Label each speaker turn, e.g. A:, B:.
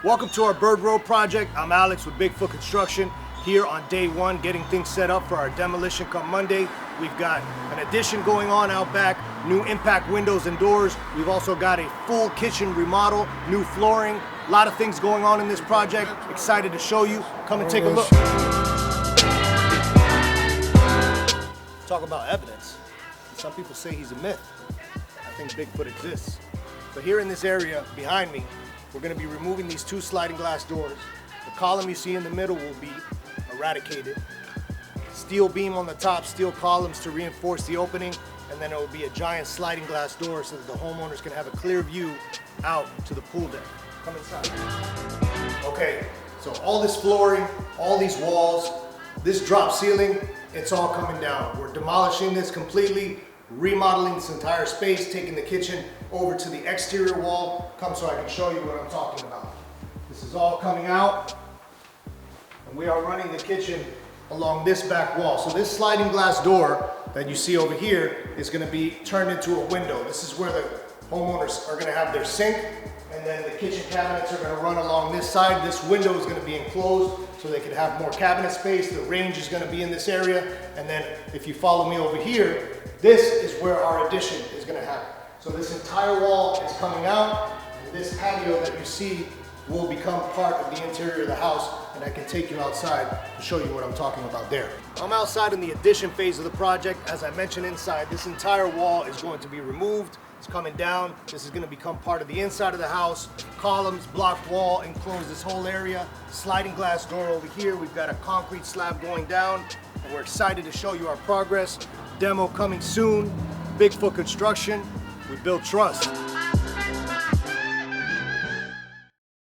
A: Welcome to our Bird Road project. I'm Alex with Bigfoot Construction here on day one, getting things set up for our demolition come Monday. We've got an addition going on out back, new impact windows and doors. We've also got a full kitchen remodel, new flooring, a lot of things going on in this project. Excited to show you. Come and take a look. Talk about evidence. Some people say he's a myth. I think Bigfoot exists. But here in this area behind me, we're going to be removing these two sliding glass doors. The column you see in the middle will be eradicated. Steel beam on the top, steel columns to reinforce the opening, and then it will be a giant sliding glass door so that the homeowners can have a clear view out to the pool deck. Come inside. Okay, so all this flooring, all these walls, this drop ceiling, it's all coming down. We're demolishing this completely, remodeling this entire space, taking the kitchen over to the exterior wall. Come so I can show you what I'm talking about. This is all coming out, and we are running the kitchen along this back wall. So this sliding glass door that you see over here is going to be turned into a window. This is where the homeowners are going to have their sink, and then the kitchen cabinets are going to run along this side. This window is going to be enclosed so they can have more cabinet space. The range is going to be in this area, and then if you follow me over here, this is where our addition is going to happen. So this entire wall is coming out, and this patio that you see will become part of the interior of the house, and I can take you outside to show you what I'm talking about there. I'm outside in the addition phase of the project. As I mentioned inside, this entire wall is going to be removed. It's coming down. This is going to become part of the inside of the house. Columns, blocked wall, enclose this whole area. Sliding glass door over here. We've got a concrete slab going down, and we're excited to show you our progress. Demo coming soon. Bigfoot Construction. We build trust.